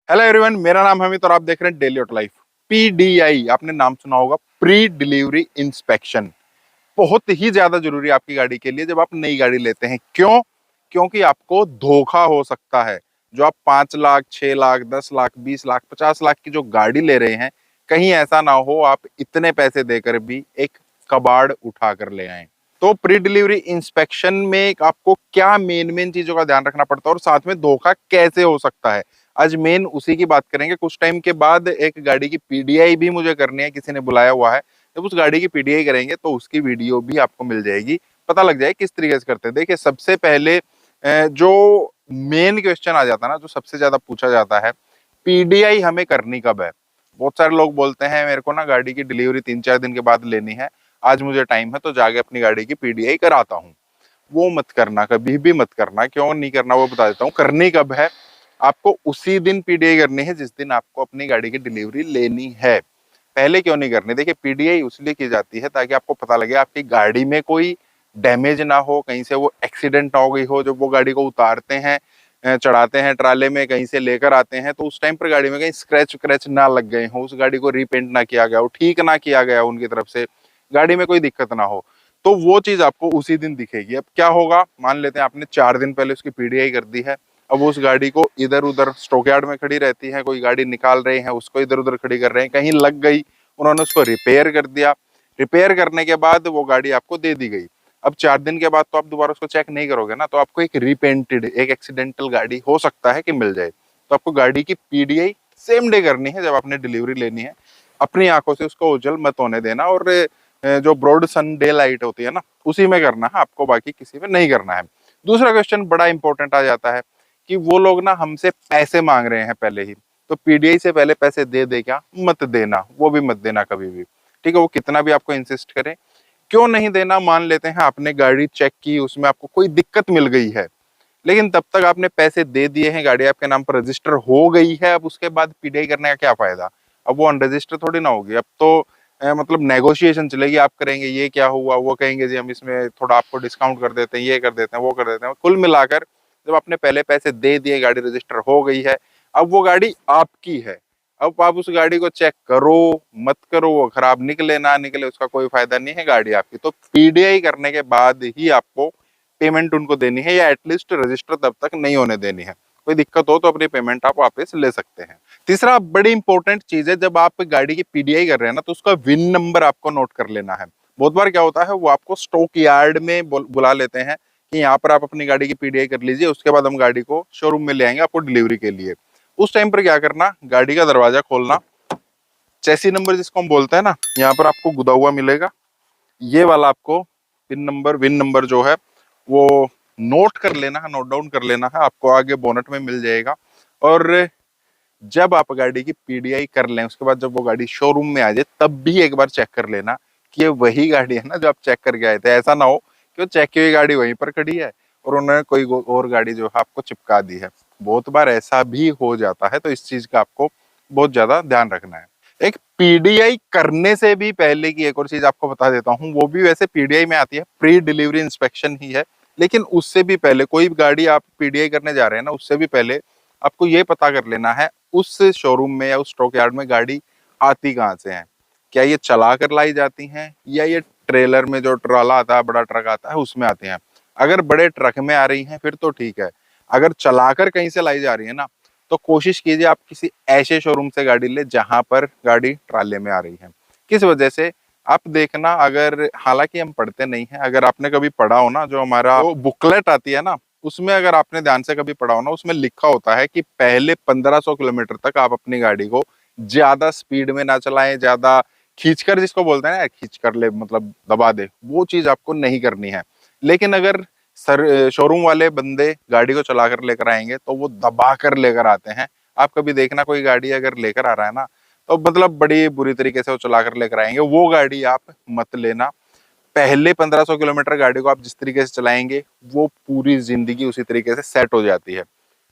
Hello everyone, मेरा नाम है अमित और आप देख रहे हैं डेली ऑटो लाइफ। पीडीआई आपने नाम सुना होगा, प्री डिलीवरी इंस्पेक्शन। बहुत ही ज्यादा जरूरी है आपकी गाड़ी के लिए जब आप नई गाड़ी लेते हैं। क्यों? क्योंकि आपको धोखा हो सकता है। जो आप 5 लाख, 6 लाख, 10 लाख, 20 लाख, 50 लाख की जो गाड़ी ले रहे हैं, कहीं ऐसा ना हो आप इतने पैसे देकर भी एक कबाड़ उठा कर ले आए। तो प्री डिलीवरी इंस्पेक्शन में आपको क्या मेन मेन चीजों का ध्यान रखना पड़ता है और साथ में धोखा कैसे हो सकता है, आज मेन उसी की बात करेंगे। कुछ टाइम के बाद एक गाड़ी की पीडीआई भी मुझे करनी है, किसी ने बुलाया हुआ है। जब उस गाड़ी की पीडीआई करेंगे तो उसकी वीडियो भी आपको मिल जाएगी, पता लग जाए किस तरीके से करते हैं। देखिए, सबसे पहले जो मेन क्वेश्चन आ जाता है ना, जो सबसे ज्यादा पूछा जाता है, पीडीआई हमें करनी कब है। बहुत सारे लोग बोलते हैं मेरे को ना गाड़ी की डिलीवरी 3-4 दिन के बाद लेनी है, आज मुझे टाइम है तो जाके अपनी गाड़ी की पीडीआई कराता हूँ। वो मत करना, कभी भी मत करना। क्यों नहीं करना वो बता देता हूँ। करनी कब है? आपको उसी दिन पीडीआई करनी है जिस दिन आपको अपनी गाड़ी की डिलीवरी लेनी है। पहले क्यों नहीं करनी? देखिए, पीडीआई उसलिए की जाती है ताकि आपको पता लगे आपकी गाड़ी में कोई डैमेज ना हो, कहीं से वो एक्सीडेंट ना हो गई हो। जब वो गाड़ी को उतारते हैं, चढ़ाते हैं ट्राले में, कहीं से लेकर आते हैं, तो उस टाइम पर गाड़ी में कहीं स्क्रैच वक्रैच ना लग गए हो, उस गाड़ी को रीपेंट ना किया गया हो, ठीक ना किया गया हो उनकी तरफ से, गाड़ी में कोई दिक्कत ना हो, तो वो चीज आपको उसी दिन दिखेगी। अब क्या होगा, मान लेते हैं आपने 4 दिन पहले उसकी पीडीआई कर दी है। अब उस गाड़ी को इधर उधर स्टॉक यार्ड में खड़ी रहती है, कोई गाड़ी निकाल रहे हैं उसको इधर उधर खड़ी कर रहे हैं, कहीं लग गई, उन्होंने उसको रिपेयर कर दिया। रिपेयर करने के बाद वो गाड़ी आपको दे दी गई। अब 4 दिन के बाद तो आप दोबारा उसको चेक नहीं करोगे ना, तो आपको एक रिपेंटेड, एक एक्सीडेंटल गाड़ी हो सकता है कि मिल जाए। तो आपको गाड़ी की पीडीआई सेम डे करनी है जब आपने डिलीवरी लेनी है। अपनी आंखों से उसको उजल मत होने देना, और जो ब्रॉड सन डे लाइट होती है ना, उसी में करना है आपको, बाकी किसी में नहीं करना है। दूसरा क्वेश्चन बड़ा इंपॉर्टेंट आ जाता है कि वो लोग ना हमसे पैसे मांग रहे हैं पहले ही, तो पीडीआई से पहले पैसे दे दे क्या? मत देना, वो भी मत देना कभी भी। ठीक है, वो कितना भी आपको इंसिस्ट करे। क्यों नहीं देना? मान लेते हैं आपने गाड़ी चेक की, उसमें आपको कोई दिक्कत मिल गई है, लेकिन तब तक आपने पैसे दे दिए हैं, गाड़ी आपके नाम पर रजिस्टर हो गई है। अब उसके बाद पीडीआई करने का क्या फायदा? अब वो अनरजिस्टर थोड़ी ना होगी। अब तो मतलब नेगोशिएशन चलेगी, आप करेंगे ये क्या हुआ, वो कहेंगे जी हम इसमें थोड़ा आपको डिस्काउंट कर देते हैं, ये कर देते हैं, वो कर देते हैं। कुल मिलाकर जब आपने पहले पैसे दे दिए, गाड़ी रजिस्टर हो गई है, अब वो गाड़ी आपकी है। अब आप उस गाड़ी को चेक करो मत करो, वो खराब निकले ना निकले, उसका कोई फायदा नहीं है, गाड़ी आपकी। तो पीडीआई करने के बाद ही आपको पेमेंट उनको देनी है, या एटलीस्ट रजिस्टर तब तक नहीं होने देनी है। कोई दिक्कत हो तो अपनी पेमेंट आप वापस ले सकते हैं। तीसरा बड़ी इंपॉर्टेंट चीज है, जब आप गाड़ी की पीडीआई कर रहे हैं ना, तो उसका विन नंबर आपको नोट कर लेना है। बहुत बार क्या होता है, वो आपको स्टॉक यार्ड में बुला लेते हैं कि यहाँ पर आप अपनी गाड़ी की पीडीआई कर लीजिए, उसके बाद हम गाड़ी को शोरूम में ले आएंगे आपको डिलीवरी के लिए। उस टाइम पर क्या करना, गाड़ी का दरवाजा खोलना, चेसी नंबर जिसको हम बोलते हैं ना, यहाँ पर आपको गुदा हुआ मिलेगा, ये वाला आपको पिन नंबर, विन नंबर जो है वो नोट कर लेना है, नोट डाउन कर लेना है, आपको आगे बोनट में मिल जाएगा। और जब आप गाड़ी की पीडीआई कर लें, उसके बाद जब वो गाड़ी शोरूम में आ जाए, तब भी एक बार चेक कर लेना कि ये वही गाड़ी है ना जो आप चेक करके आए थे। ऐसा ना हो कि वो चेक की हुई गाड़ी वहीं पर खड़ी है और उन्होंने कोई और गाड़ी जो है आपको चिपका दी है। बहुत बार ऐसा भी हो जाता है, तो इस चीज का आपको बहुत ज्यादा ध्यान रखना है। एक पीडीआई करने से भी पहले की एक और चीज आपको बता देता हूँ, वो भी वैसे पीडीआई में आती है, प्री डिलीवरी इंस्पेक्शन ही है। लेकिन उससे भी पहले, कोई गाड़ी आप पीडीआई करने जा रहे हैं ना, उससे भी पहले आपको ये पता कर लेना है उस शोरूम में या उस स्टॉक यार्ड में गाड़ी आती कहाँ से है। क्या ये चला कर लाई जाती हैं, या ये ट्रेलर में जो ट्राला आता है, बड़ा ट्रक आता है, उसमें आते हैं। अगर बड़े ट्रक में आ रही हैं फिर तो ठीक है। अगर चलाकर कहीं से लाई जा रही है ना, तो कोशिश कीजिए आप किसी ऐसे शोरूम से गाड़ी ले जहां पर गाड़ी ट्राले में आ रही है। किस वजह से? आप देखना, अगर, हालांकि हम पढ़ते नहीं है, अगर आपने कभी पढ़ा हो ना, जो हमारा वो बुकलेट आती है ना, उसमें अगर आपने ध्यान से कभी पढ़ा हो ना, उसमें लिखा होता है कि पहले 1500 किलोमीटर तक आप अपनी गाड़ी को ज्यादा स्पीड में ना चलाएं, ज्यादा खींचकर, जिसको बोलते हैं ना, खींच कर ले मतलब दबा दे, वो चीज आपको नहीं करनी है। लेकिन अगर शोरूम वाले बंदे गाड़ी को चला कर लेकर आएंगे तो वो दबा कर लेकर आते हैं। आप कभी देखना, कोई गाड़ी अगर लेकर आ रहा है ना, तो मतलब बड़ी बुरी तरीके से वो चला कर लेकर आएंगे, वो गाड़ी आप मत लेना। पहले 1500 किलोमीटर गाड़ी को आप जिस तरीके से चलाएंगे, वो पूरी जिंदगी उसी तरीके से सेट हो जाती है।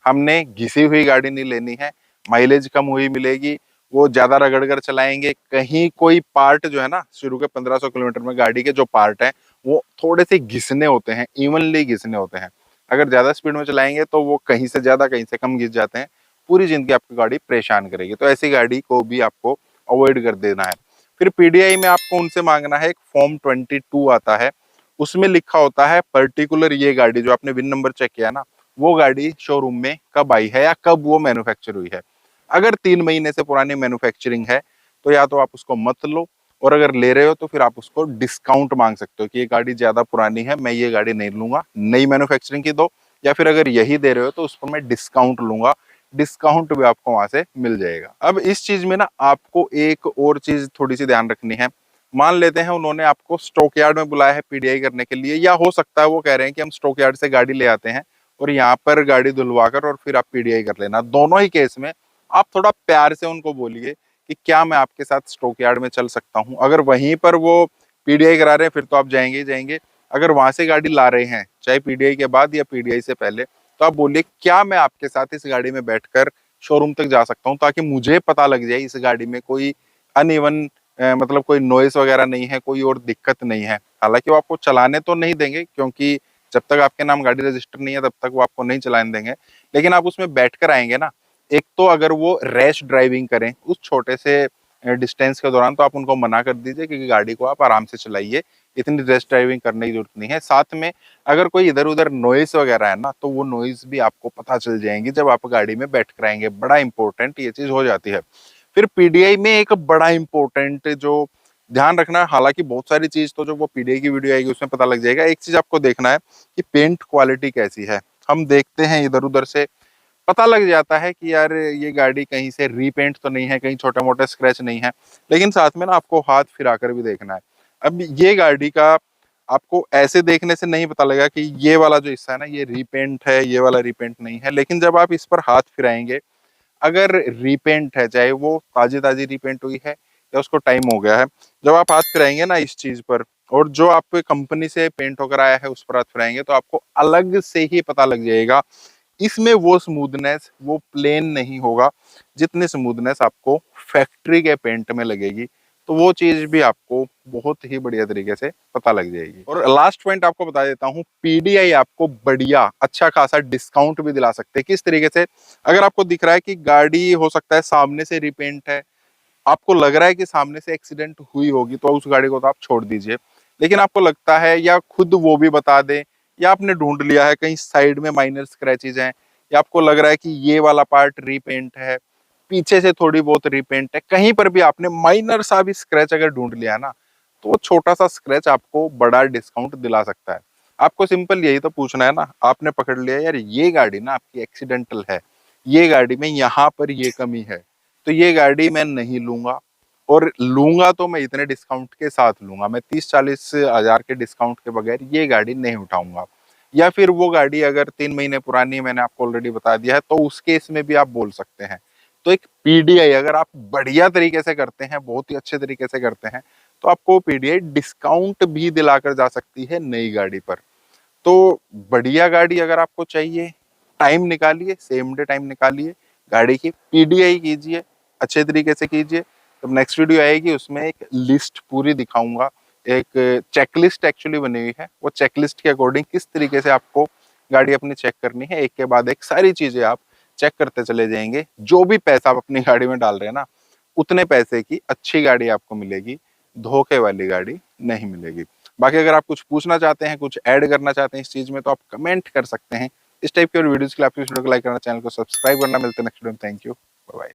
हमने घिसी हुई गाड़ी नहीं लेनी है, माइलेज कम हुई मिलेगी, वो ज्यादा रगड़ कर चलाएंगे, कहीं कोई पार्ट जो है ना, शुरू के 1500 किलोमीटर में गाड़ी के जो पार्ट हैं वो थोड़े से घिसने होते हैं, इवनली घिसने होते हैं। अगर ज्यादा स्पीड में चलाएंगे तो वो कहीं से ज्यादा कहीं से कम घिस जाते हैं, पूरी जिंदगी आपकी गाड़ी परेशान करेगी। तो ऐसी गाड़ी को भी आपको अवॉइड कर देना है। फिर पीडीआई में आपको उनसे मांगना है, एक फॉर्म 22 आता है, उसमें लिखा होता है पर्टिकुलर ये गाड़ी जो आपने विन नंबर चेक किया ना, वो गाड़ी शोरूम में कब आई है या कब वो मैन्युफैक्चर हुई है। अगर 3 महीने से पुरानी मैन्युफैक्चरिंग है तो या तो आप उसको मत लो, और अगर ले रहे हो तो फिर आप उसको डिस्काउंट मांग सकते हो कि ये गाड़ी ज्यादा पुरानी है, मैं ये गाड़ी नहीं लूंगा, नई मैन्युफैक्चरिंग की दो, या फिर अगर यही दे रहे हो तो उस पर मैं डिस्काउंट लूंगा, डिस्काउंट भी आपको वहां से मिल जाएगा। अब इस चीज में ना आपको एक और चीज थोड़ी सी ध्यान रखनी है। मान लेते हैं उन्होंने आपको स्टॉक यार्ड में बुलाया है पीडीआई करने के लिए, या हो सकता है वो कह रहे हैं कि हम स्टॉक यार्ड से गाड़ी ले आते हैं और यहाँ पर गाड़ी धुलवा कर और फिर आप पीडीआई कर लेना। दोनों ही केस में आप थोड़ा प्यार से उनको बोलिए कि क्या मैं आपके साथ स्टॉक यार्ड में चल सकता हूँ। अगर वहीं पर वो पीडीआई करा रहे हैं फिर तो आप जाएंगे ही जाएंगे। अगर वहां से गाड़ी ला रहे हैं चाहे पीडीआई के बाद या पीडीआई से पहले, तो आप बोलिए क्या मैं आपके साथ इस गाड़ी में बैठकर शोरूम तक जा सकता हूँ, ताकि मुझे पता लग जाए इस गाड़ी में कोई अनइवन मतलब कोई नॉइस वगैरह नहीं है, कोई और दिक्कत नहीं है। हालांकि वो आपको चलाने तो नहीं देंगे, क्योंकि जब तक आपके नाम गाड़ी रजिस्टर नहीं है तब तक वो आपको नहीं चलाने देंगे, लेकिन आप उसमें बैठ कर आएंगे ना। एक तो अगर वो रैश ड्राइविंग करें उस छोटे से डिस्टेंस के दौरान, तो आप उनको मना कर दीजिए कि गाड़ी को आप आराम से चलाइए, इतनी रैश ड्राइविंग करने की जरूरत नहीं है। साथ में अगर कोई इधर उधर नॉइस वगैरह है ना, तो वो नॉइस भी आपको पता चल जाएंगी जब आप गाड़ी में बैठ कर आएंगे। बड़ा इंपॉर्टेंट ये चीज हो जाती है। फिर पीडीआई में एक बड़ा इंपॉर्टेंट जो ध्यान रखना है, हालांकि बहुत सारी चीज तो जो वो पीडीआई की वीडियो आएगी उसमें पता लग जाएगा, एक चीज आपको देखना है कि पेंट क्वालिटी कैसी है। हम देखते हैं इधर उधर से पता लग जाता है कि यार ये गाड़ी कहीं से रीपेंट तो नहीं है, कहीं छोटा मोटा स्क्रैच नहीं है, लेकिन साथ में ना आपको हाथ फिराकर भी देखना है। अब ये गाड़ी का आपको ऐसे देखने से नहीं पता लगेगा कि ये वाला जो हिस्सा है ना ये रीपेंट है, ये वाला रीपेंट नहीं है, लेकिन जब आप इस पर हाथ फिराएंगे, अगर रीपेंट है, चाहे वो ताजी ताजी रीपेंट हुई है या उसको टाइम हो गया है, जब आप हाथ फिराएंगे ना इस चीज पर, और जो आप कंपनी से पेंट होकर आया है उस पर हाथ फिराएंगे, तो आपको अलग से ही पता लग जाएगा इसमें वो स्मूथनेस, वो प्लेन नहीं होगा जितनी स्मूथनेस आपको फैक्ट्री के पेंट में लगेगी। तो वो चीज भी आपको बहुत ही बढ़िया तरीके से पता लग जाएगी। और लास्ट पॉइंट आपको बता देता हूँ, पीडीआई आपको बढ़िया अच्छा खासा डिस्काउंट भी दिला सकते हैं। किस तरीके से? अगर आपको दिख रहा है कि गाड़ी हो सकता है सामने से रिपेंट है, आपको लग रहा है कि सामने से एक्सीडेंट हुई होगी, तो उस गाड़ी को तो आप छोड़ दीजिए। लेकिन आपको लगता है, या खुद वो भी बता दे, या आपने ढूंढ लिया है कहीं साइड में माइनर स्क्रैचेज हैं, या आपको लग रहा है कि ये वाला पार्ट रीपेंट है, पीछे से थोड़ी बहुत रीपेंट है, कहीं पर भी आपने माइनर सा भी स्क्रैच अगर ढूंढ लिया ना, तो वो छोटा सा स्क्रैच आपको बड़ा डिस्काउंट दिला सकता है। आपको सिंपल यही तो पूछना है ना, आपने पकड़ लिया यार ये गाड़ी ना आपकी एक्सीडेंटल है, ये गाड़ी में यहाँ पर ये कमी है, तो ये गाड़ी मैं नहीं लूंगा, और लूंगा तो मैं इतने डिस्काउंट के साथ लूंगा, मैं 30-40 हजार के डिस्काउंट के बगैर ये गाड़ी नहीं उठाऊंगा। या फिर वो गाड़ी अगर 3 महीने पुरानी है, मैंने आपको ऑलरेडी बता दिया है, तो उस केस में भी आप बोल सकते हैं। तो एक पीडीआई अगर आप बढ़िया तरीके से करते हैं, बहुत ही अच्छे तरीके से करते हैं, तो आपको पीडीआई डिस्काउंट भी दिलाकर जा सकती है नई गाड़ी पर। तो बढ़िया गाड़ी अगर आपको चाहिए, टाइम निकालिए, सेम डे टाइम निकालिए, गाड़ी की पीडीआई कीजिए, अच्छे तरीके से कीजिए। तो नेक्स्ट वीडियो आएगी उसमें एक लिस्ट पूरी दिखाऊंगा, एक चेकलिस्ट एक्चुअली बनी हुई है, वो चेकलिस्ट के अकॉर्डिंग किस तरीके से आपको गाड़ी अपनी चेक करनी है, एक के बाद एक सारी चीजें आप चेक करते चले जाएंगे। जो भी पैसा आप अपनी गाड़ी में डाल रहे हैं ना, उतने पैसे की अच्छी गाड़ी आपको मिलेगी, धोखे वाली गाड़ी नहीं मिलेगी। बाकी अगर आप कुछ पूछना चाहते हैं, कुछ ऐड करना चाहते हैं इस चीज में, तो आप कमेंट कर सकते हैं। इस टाइप की और वीडियोस के लिए आप इस वीडियो को लाइक करना, चैनल को सब्सक्राइब करना। मिलते हैं नेक्स्ट वीडियो में। Thank you, bye bye.